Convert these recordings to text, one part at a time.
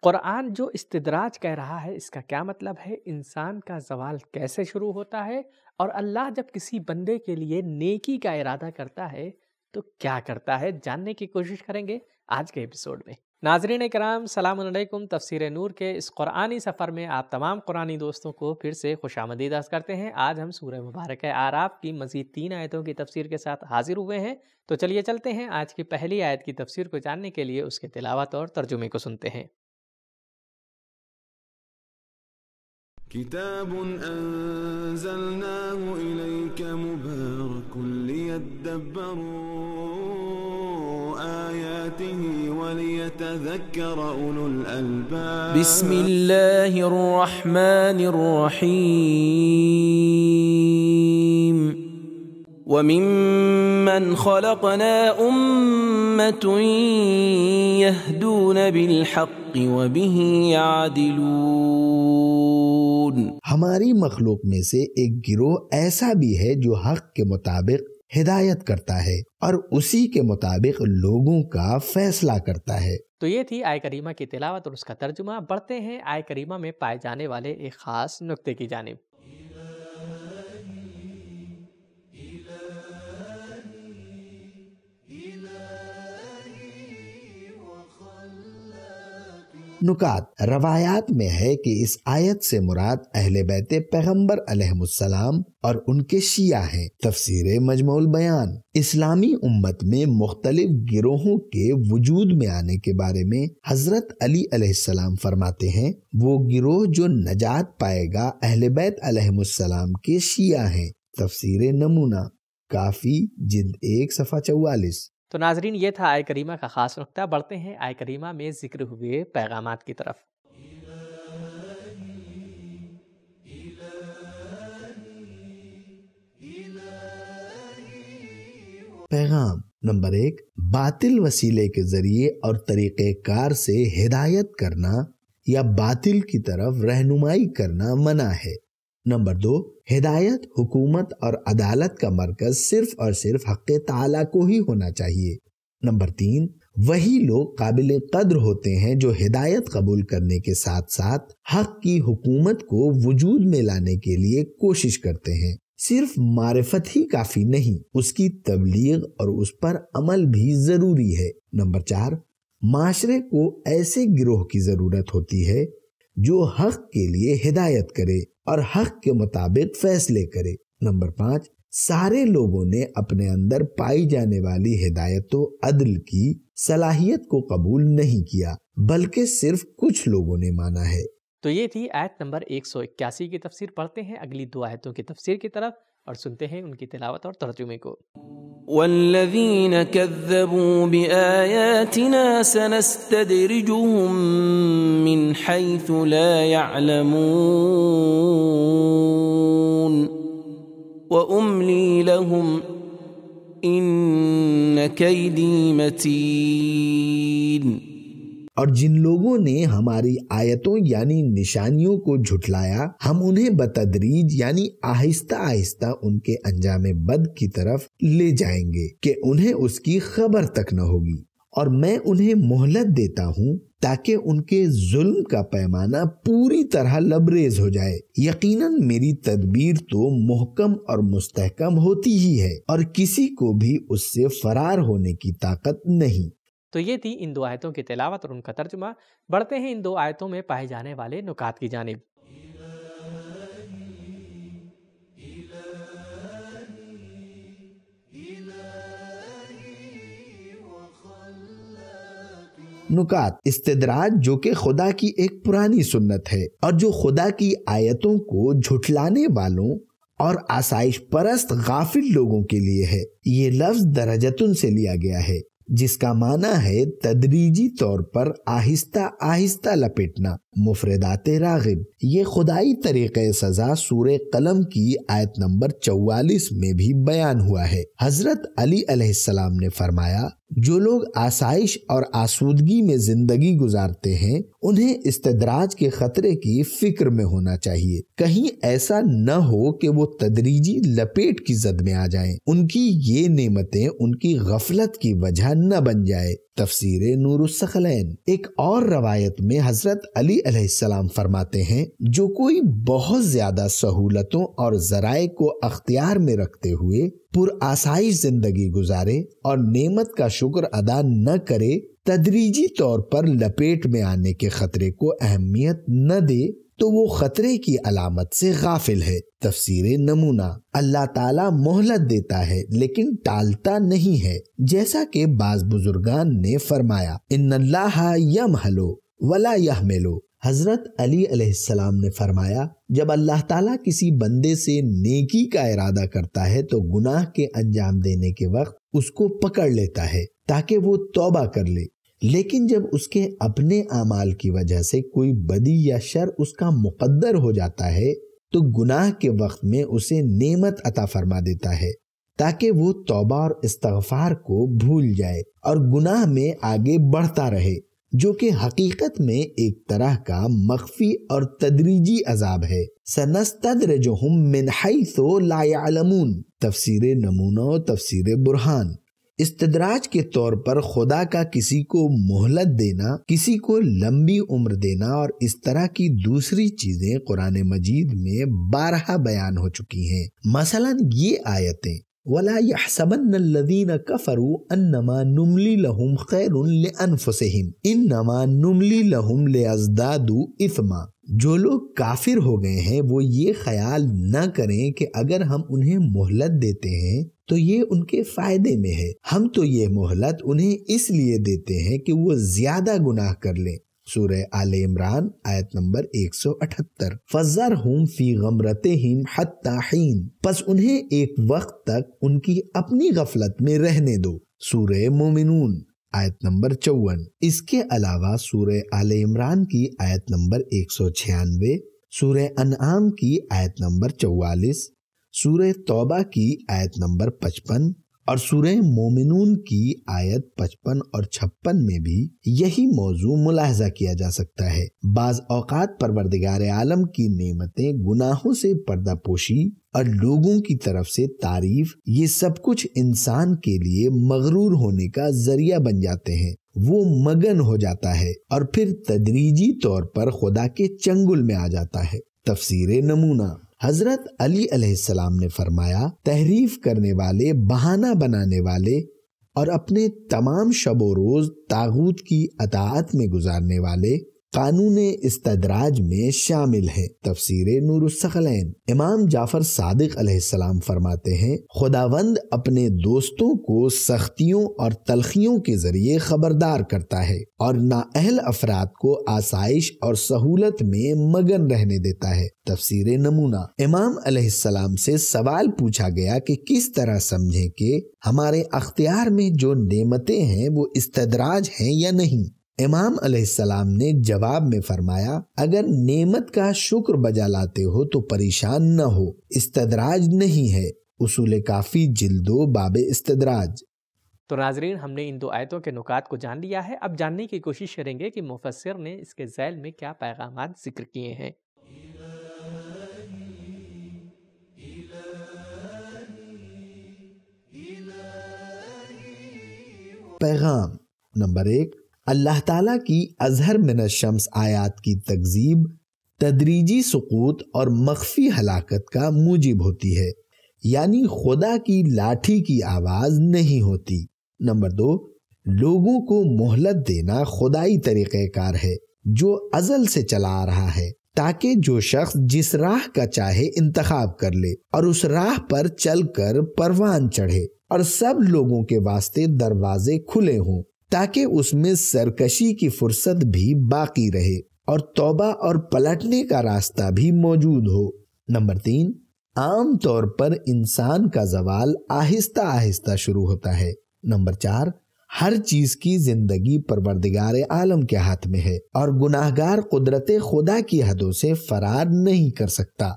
قرآن جو استدراج کہہ رہا ہے اس کا کیا مطلب ہے؟ انسان کا زوال کیسے شروع ہوتا ہے؟ اور اللہ جب کسی بندے کے لیے نیکی کا ارادہ کرتا ہے تو کیا کرتا ہے؟ جاننے کی کوشش کریں گے آج کے ایپیسوڈ میں۔ ناظرین کرام، السلام علیکم۔ تفسیر نور کے اس قرآنی سفر میں آپ تمام قرآنی دوستوں کو پھر سے خوش آمدید عرض کرتے ہیں۔ آج ہم سورہ مبارکہ اعراف کی مزید 3 آیتوں کی تفسیر کے ساتھ حاضر ہوئے ہیں، تو چلیے چلتے ہیں آج کی پہلی آیت کی تفسیر کو جاننے کے لیے اس کے تلاوت اور ترجمے کو سنتے ہیں۔ كتاب أنزلناه إليك مبارك ليدبروا آياته وليتذكر أولو الألباب بسم الله الرحمن الرحيم وممن خلقنا أمة يهدون بالحق وبه يعدلون۔ ہماری مخلوق میں سے ایک گروہ ایسا بھی ہے جو حق کے مطابق ہدایت کرتا ہے اور اسی کے مطابق لوگوں کا فیصلہ کرتا ہے۔ تو یہ تھی آیہ کریمہ کی تلاوت اور اس کا ترجمہ۔ بڑھتے ہیں آیہ کریمہ میں پائے جانے والے ایک خاص نکتے کی جانب۔ نکات روایات میں ہے کہ اس آیت سے مراد اہل بیت پیغمبر علیہ السلام اور ان کے شیعہ ہیں۔ تفسیر مجموع البیان اسلامی امت میں مختلف گروہوں کے وجود میں آنے کے بارے میں حضرت علی علیہ السلام فرماتے ہیں، وہ گروہ جو نجات پائے گا اہل بیت علیہ السلام کے شیعہ ہیں۔ تفسیر نمونہ کافی جلد 1 صفحہ 44۔ تو ناظرین، یہ تھا آیہ کریمہ کا خاص نقطہ۔ بڑھتے ہیں آیہ کریمہ میں ذکر ہوئے پیغامات کی طرف۔ پیغام نمبر 1، باطل وسیلے کے ذریعے اور طریقہ کار سے ہدایت کرنا یا باطل کی طرف رہنمائی کرنا منع ہے۔ نمبر 2، ہدایت، حکومت اور عدالت کا مرکز صرف اور صرف حق تعالیٰ کو ہی ہونا چاہیے۔ نمبر 3، وہی لوگ قابل قدر ہوتے ہیں جو ہدایت قبول کرنے کے ساتھ ساتھ حق کی حکومت کو وجود میں لانے کے لیے کوشش کرتے ہیں۔ صرف معرفت ہی کافی نہیں، اس کی تبلیغ اور اس پر عمل بھی ضروری ہے۔ نمبر 4، معاشرے کو ایسے گروہ کی ضرورت ہوتی ہے جو حق کے لیے ہدایت کرے اور حق کے مطابق فیصلے کرے۔ نمبر 5، سارے لوگوں نے اپنے اندر پائی جانے والی ہدایت و عدل کی صلاحیت کو قبول نہیں کیا، بلکہ صرف کچھ لوگوں نے مانا ہے۔ تو یہ تھی آیت نمبر 181 کی تفسیر۔ پڑھتے ہیں اگلی 2 آیتوں کی تفسیر کی طرف اور سنتے ہیں ان کی تلاوت اور ترجمے کو۔ والذین کذبوا بآیاتنا سنستدرجهم من حیث لا يعلمون وأملی لهم ان کیدی متین۔ اور جن لوگوں نے ہماری آیتوں یعنی نشانیوں کو جھٹلایا، ہم انہیں بتدریج یعنی آہستہ آہستہ ان کے انجام بد کی طرف لے جائیں گے کہ انہیں اس کی خبر تک نہ ہوگی، اور میں انہیں مہلت دیتا ہوں تاکہ ان کے ظلم کا پیمانہ پوری طرح لبریز ہو جائے۔ یقیناً میری تدبیر تو محکم اور مستحکم ہوتی ہی ہے اور کسی کو بھی اس سے فرار ہونے کی طاقت نہیں۔ تو یہ تھی ان 2 آیتوں کی تلاوت اور ان کا ترجمہ۔ بڑھتے ہیں ان 2 آیتوں میں پائے جانے والے نکات کی جانب۔ نکات استدراج جو کہ خدا کی ایک پرانی سنت ہے اور جو خدا کی آیتوں کو جھٹلانے والوں اور آسائش پرست غافل لوگوں کے لیے ہے۔ یہ لفظ درجتن سے لیا گیا ہے جس کا معنی ہے تدریجی طور پر آہستہ آہستہ لپیٹنا۔ مفردات راغب، یہ خدائی طریقہ سزا سورہ قلم کی آیت نمبر 44 میں بھی بیان ہوا ہے۔ حضرت علی علیہ السلام نے فرمایا، جو لوگ آسائش اور آسودگی میں زندگی گزارتے ہیں انہیں استدراج کے خطرے کی فکر میں ہونا چاہیے، کہیں ایسا نہ ہو کہ وہ تدریجی لپیٹ کی زد میں آ جائیں، ان کی یہ نعمتیں ان کی غفلت کی وجہ نہ بن جائے۔ تفسیر نور الثقلین۔ ایک اور روایت میں حضرت علی علیہ السلام فرماتے ہیں، جو کوئی بہت زیادہ سہولتوں اور ذرائع کو اختیار میں رکھتے ہوئے پر آسائش زندگی گزارے اور نعمت کا شکر ادا نہ کرے، تدریجی طور پر لپیٹ میں آنے کے خطرے کو اہمیت نہ دے، تو وہ خطرے کی علامت سے غافل ہے۔ تفسیر نمونہ۔ اللہ تعالیٰ مہلت دیتا ہے لیکن ٹالتا نہیں ہے، جیسا کہ بعض بزرگان نے فرمایا، ان اللہ یمہل ولا یحمل۔ حضرت علی علیہ السلام نے فرمایا، جب اللہ تعالیٰ کسی بندے سے نیکی کا ارادہ کرتا ہے تو گناہ کے انجام دینے کے وقت اس کو پکڑ لیتا ہے تاکہ وہ توبہ کر لے، لیکن جب اس کے اپنے اعمال کی وجہ سے کوئی بدی یا شر اس کا مقدر ہو جاتا ہے تو گناہ کے وقت میں اسے نعمت عطا فرما دیتا ہے تاکہ وہ توبہ اور استغفار کو بھول جائے اور گناہ میں آگے بڑھتا رہے، جو کہ حقیقت میں ایک طرح کا مخفی اور تدریجی عذاب ہے۔ سنستدرجہم من حیث لا یعلمون۔ تفسیر نمونہ و تفسیر برہان۔ استدراج کے طور پر خدا کا کسی کو مہلت دینا، کسی کو لمبی عمر دینا اور اس طرح کی دوسری چیزیں قرآن مجید میں بارہا بیان ہو چکی ہیں۔ مثلا یہ آیتیں، وَلَا يَحْسَبَنَّ الَّذِينَ كَفَرُوا أَنَّمَا نُمْلِي لَهُمْ خَيْرٌ لِأَنفُسِهِمْ إِنَّمَا نُمْلِي لَهُمْ لِيَزْدَادُوا إِثْمًا۔ جو لوگ کافر ہو گئے ہیں وہ یہ خیال نہ کریں کہ اگر ہم انہیں مہلت دیتے ہیں تو یہ ان کے فائدے میں ہے، ہم تو یہ مہلت انہیں اس لیے دیتے ہیں کہ وہ زیادہ گناہ کر لیں۔ سورہ آل عمران آیت نمبر 178۔ فَذَرْهُمْ فِي غَمْرَتِهِمْ حَتَّى حِينٍ۔ پس انہیں ایک وقت تک ان کی اپنی غفلت میں رہنے دو۔ سورہ مومنون آیت نمبر 54۔ اس کے علاوہ سورہ آل عمران کی آیت نمبر 196، سورہ انعام کی آیت نمبر 44، سورہ توبہ کی آیت نمبر 55 اور سورہ مومنون کی آیت 55 اور 56 میں بھی یہی موضوع ملاحظہ کیا جا سکتا ہے۔ بعض اوقات پروردگار عالم کی نعمتیں، گناہوں سے پردہ پوشی اور لوگوں کی طرف سے تعریف، یہ سب کچھ انسان کے لیے مغرور ہونے کا ذریعہ بن جاتے ہیں۔ وہ مگن ہو جاتا ہے اور پھر تدریجی طور پر خدا کے چنگل میں آ جاتا ہے۔ تفسیر نمونہ۔ حضرت علی علیہ السلام نے فرمایا، تحریف کرنے والے، بہانہ بنانے والے اور اپنے تمام شب و روز طاغوت کی اطاعت میں گزارنے والے قانون استدراج میں شامل ہیں۔ تفسیر نور الثقلین۔ امام جعفر صادق علیہ السلام فرماتے ہیں، خداوند اپنے دوستوں کو سختیوں اور تلخیوں کے ذریعے خبردار کرتا ہے اور نااہل افراد کو آسائش اور سہولت میں مگن رہنے دیتا ہے۔ تفسیر نمونہ۔ امام علیہ السلام سے سوال پوچھا گیا کہ کس طرح سمجھیں کہ ہمارے اختیار میں جو نعمتیں ہیں وہ استدراج ہیں یا نہیں۔ امام علیہ السلام نے جواب میں فرمایا، اگر نعمت کا شکر بجا لاتے ہو تو پریشان نہ ہو، استدراج نہیں ہے۔ اصول کافی جلد 2 باب استدراج۔ تو ناظرین، ہم نے ان 2 آیتوں کے نکات کو جان لیا ہے۔ اب جاننے کی کوشش کریں گے کہ مفسر نے اس کے ذیل میں کیا پیغامات ذکر کیے ہیں۔ پیغام نمبر 1، اللہ تعالیٰ کی اظہر من الشمس آیات کی تکذیب تدریجی سقوط اور مخفی ہلاکت کا موجب ہوتی ہے، یعنی خدا کی لاٹھی کی آواز نہیں ہوتی۔ نمبر 2، لوگوں کو مہلت دینا خدائی طریقہ کار ہے جو ازل سے چلا آ رہا ہے، تاکہ جو شخص جس راہ کا چاہے انتخاب کر لے اور اس راہ پر چل کر پروان چڑھے اور سب لوگوں کے واسطے دروازے کھلے ہوں، تاکہ اس میں سرکشی کی فرصت بھی باقی رہے اور توبہ اور پلٹنے کا راستہ بھی موجود ہو۔ نمبر 3، عام طور پر انسان کا زوال آہستہ آہستہ شروع ہوتا ہے۔ نمبر 4، ہر چیز کی زندگی پروردگار عالم کے ہاتھ میں ہے اور گناہگار قدرت خدا کی حدوں سے فرار نہیں کر سکتا۔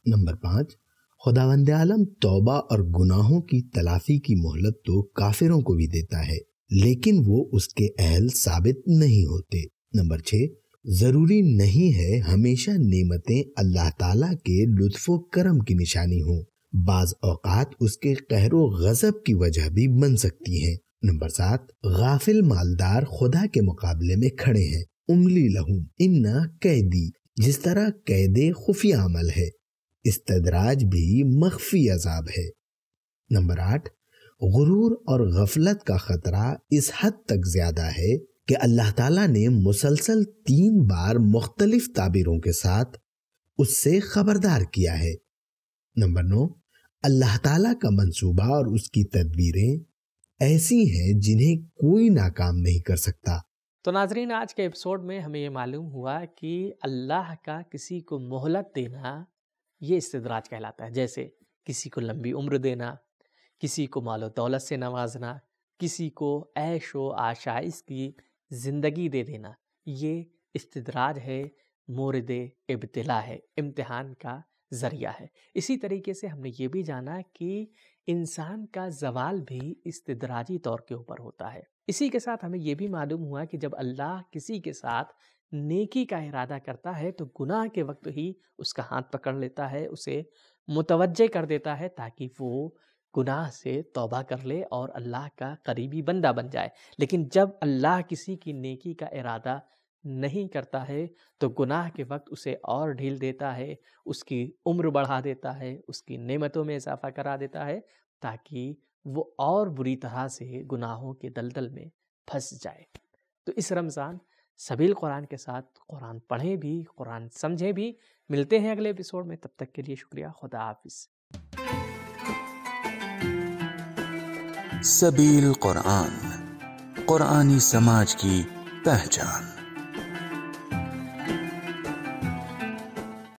نمبر 5، خداوند عالم توبہ اور گناہوں کی تلافی کی مہلت تو کافروں کو بھی دیتا ہے، لیکن وہ اس کے اہل ثابت نہیں ہوتے۔ نمبر 6، ضروری نہیں ہے ہمیشہ نعمتیں اللہ تعالیٰ کے لطف و کرم کی نشانی ہوں، بعض اوقات اس کے قہر و غضب کی وجہ بھی بن سکتی ہیں۔ نمبر 7، غافل مالدار خدا کے مقابلے میں کھڑے ہیں، املی لہم انا قیدی، جس طرح قید خفیہ عمل ہے، استدراج بھی مخفی عذاب ہے۔ نمبر 8، غرور اور غفلت کا خطرہ اس حد تک زیادہ ہے کہ اللہ تعالیٰ نے مسلسل 3 بار مختلف تعبیروں کے ساتھ اس سے خبردار کیا ہے۔ نمبر 9، اللہ تعالیٰ کا منصوبہ اور اس کی تدبیریں ایسی ہیں جنہیں کوئی ناکام نہیں کر سکتا۔ تو ناظرین، آج کے ایپیسوڈ میں ہمیں یہ معلوم ہوا کہ اللہ کا کسی کو مہلت دینا یہ استدراج کہلاتا ہے، جیسے کسی کو لمبی عمر دینا، کسی کو مال و دولت سے نوازنا، کسی کو عیش و آشائش کی زندگی دے دینا، یہ استدراج ہے، مورد ابتلا ہے، امتحان کا ذریعہ ہے۔ اسی طریقے سے ہم نے یہ بھی جانا کہ انسان کا زوال بھی استدراجی طور کے اوپر ہوتا ہے۔ اسی کے ساتھ ہمیں یہ بھی معلوم ہوا کہ جب اللہ کسی کے ساتھ نیکی کا ارادہ کرتا ہے تو گناہ کے وقت ہی اس کا ہاتھ پکڑ لیتا ہے، اسے متوجہ کر دیتا ہے تاکہ وہ گناہ سے توبہ کر لے اور اللہ کا قریبی بندہ بن جائے۔ لیکن جب اللہ کسی کی نیکی کا ارادہ نہیں کرتا ہے تو گناہ کے وقت اسے اور ڈھیل دیتا ہے، اس کی عمر بڑھا دیتا ہے، اس کی نعمتوں میں اضافہ کرا دیتا ہے تاکہ وہ اور بری طرح سے گناہوں کے دلدل میں پھنس جائے۔ تو اس رمضان سبیل قرآن کے ساتھ قرآن پڑھیں بھی، قرآن سمجھیں بھی۔ ملتے ہیں اگلے ایپیسوڈ میں، تب تک کے لیے شکریہ، خدا حافظ۔ سبیل قرآن، قرآنی سماج کی پہچان۔